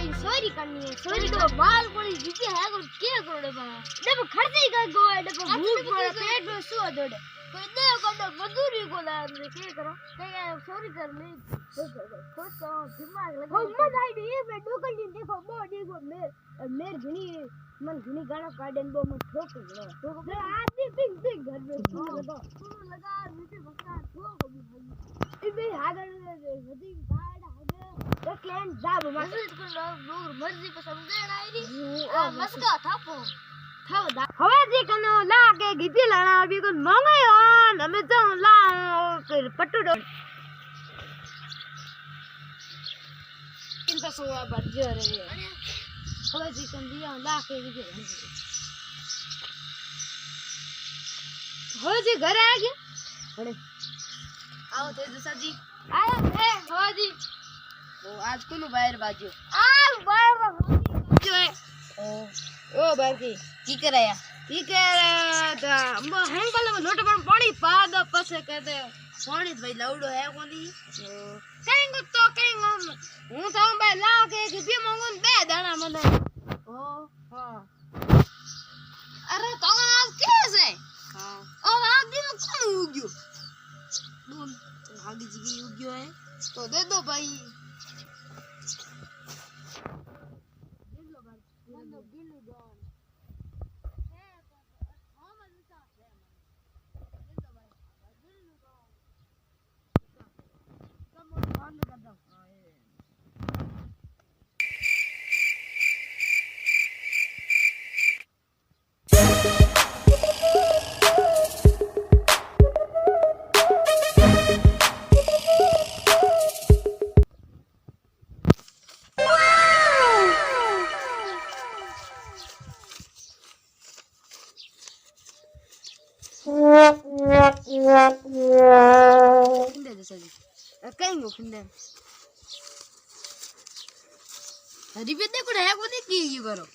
भाई सॉरी करनी है सॉरी तो माल कोई जीते है को के करोड़े बा देखो खर्चे का गो है देखो भूख पर पेट में सो दोड़े कोई दे को मजदूरी को ला के करो के सॉरी कर ले तो दिमाग लगा मत आई ये पे डोकल दिन देखो बॉडी को मेर घणी मन घणी गाना काढन बो मन ठोक तो आदमी पिंग पिंग घर में लगा नीचे बक्का ठोक भी इबे हागर वदी गाड हागर क्लाइंट जाब मस्जिद को लोग मर्जी पे समझे ना आई मस्का थापो હવે જે કનો લાગે ગીતી લાણા આવી કોન મંગાયો અમે તો લા પટુડો ઇનકા સોવા બજ્જો રે હવે જે કન દિયા લાગે ગીતી હવે જે ઘરે આ ગયા અરે आओ थे जसा जी आया है हो जी तो आज कोनु बाहर बाजो आ बाहर जो है ओ बाकी की कराया की करे तो हेंगल में लोट पर पानी पा दो पसे कहते पानी भाई लाउडो है कोनी कहेंगे तो कहेंगे हूं तो भाई ला के भी मंगन बे दाना मने ओ हां अरे तो आज कैसे हां और आज दिन कौन उग्यो बोल आगे जी उग्यो है तो दे दो भाई दे लो भाई दिल गॉन है हां मजा सा है दे दो भाई दिल गॉन कम ऑन कर दो फिंदे जैसा जी कहीं वो फिंदे रिपे देखो है को नहीं की ये करो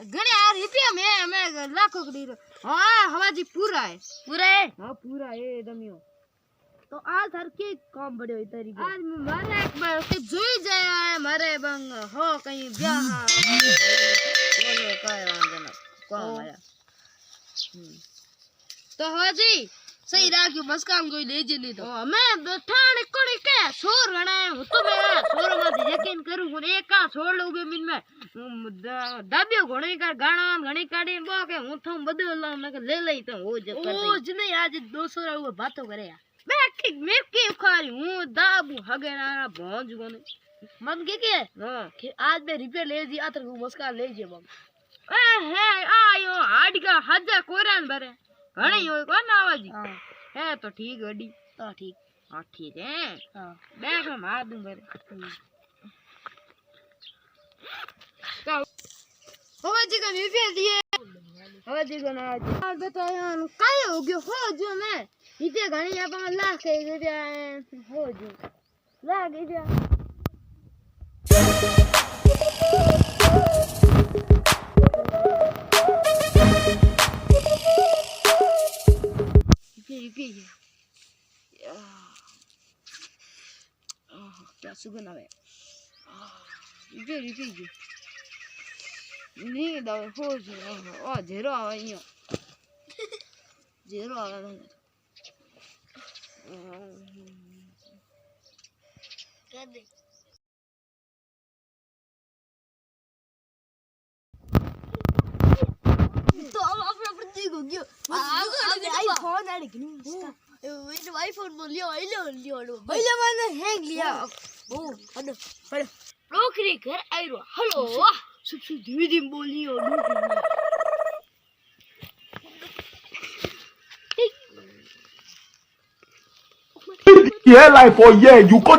घणे यार रिपे मैं लाखों करी हां हवा जी पूरा है हां पूरा है दमियो तो आज हर के काम बड़े होई तरी आज मारे एक बार के जोई जाए मारे बंग हो कहीं ब्याह बोलो काय वांदना कौन आया तो हो जी सही राख्यो बस काम कोई ले जे नहीं तो मैं ठाणे कोणी के छोर गणे हूं तो मैं छोर में यकीन करूं हूं एक का छोड़ लो बे मिन में दाबियो घणी का गाना घणी काडी बो के हूं तो बदल मैं ले लई तो हो जे कर ओ जने आज 200 रा बातो करे मैं के खारी हूं दाबू हगेना भोंज कोने मन के हां आज मैं रिपेयर ले जी आतर मस्का ले जे बम ए है आयो हाड का हजा कोरान भरे घणी होय कोन आवाजी है तो ठीक गडी तो ठीक हां ठीक है हां बैठ में मार दूं भरे का होवे जी का रिपेयर दिए होवे जी का ना आज बताया काय हो गयो हो जो मैं इते घणी आप में ला के हो जो ला के जा ये क्या सुगंध आवे ये नहीं दाव हो जो ओ जेरो आवे यो जेरो आवे कर दे तो अपना प्रतीक हो गया आईफोन आ लेकिन इसका आईफोन बोलियो लियो पहले मैंने हैंग लिया ओ हटो नौकरी घर आइरो हेलो सबसे धीरे धीरे बोलियो here like for year you call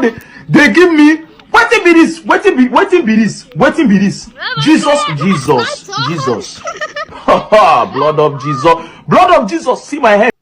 they give me wetin be this Jesus blood of Jesus see my head.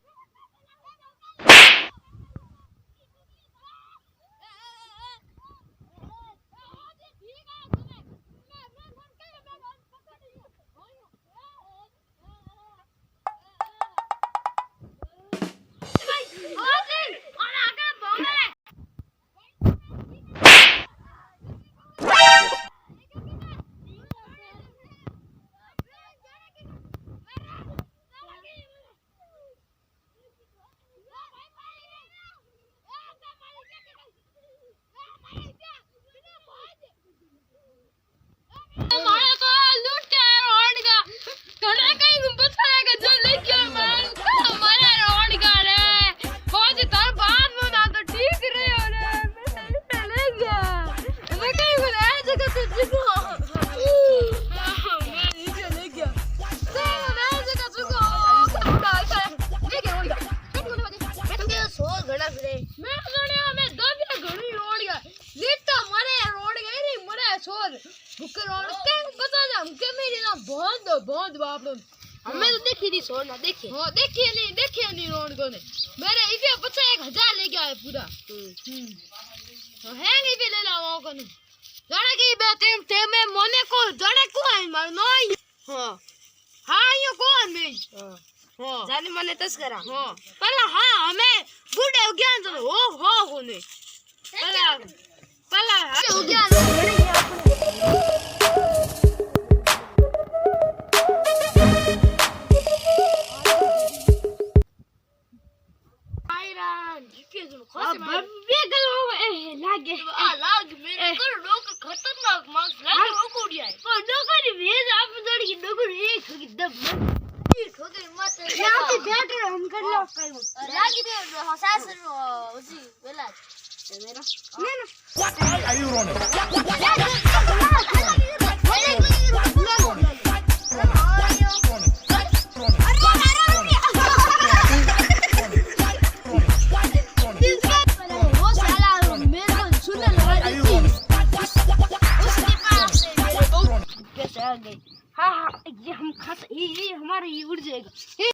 और भूखे रोड के बता जा हमके मेरे ना बहुत बाप रे हमें तो देखी नहीं सोना देखी हां देखी नहीं रोड को ने मेरे इसे 50,000 ले गया है पूरा तो है नहीं पे ले लाओ को ने जाने की बात ते मैं मोने को जाने को है मार नहीं हां ये कौन में हां जाने मने तस्करा हां पहला हां हमें बूढ़े हो गया तो हो कोने पहला हो गया लाग मेरे को लोग खतरनाक मांस लाग हो कोडिया है पर डोकरी भेज आप दड़ की डोकरी एक दब ठोकर मत यहां पे बैठ हम कर लो कई लागी दे हसास उसी वेला मेरा ना What the hell are you running? हाँ ये हम खाता ये हमारे ये उड़ जाएगा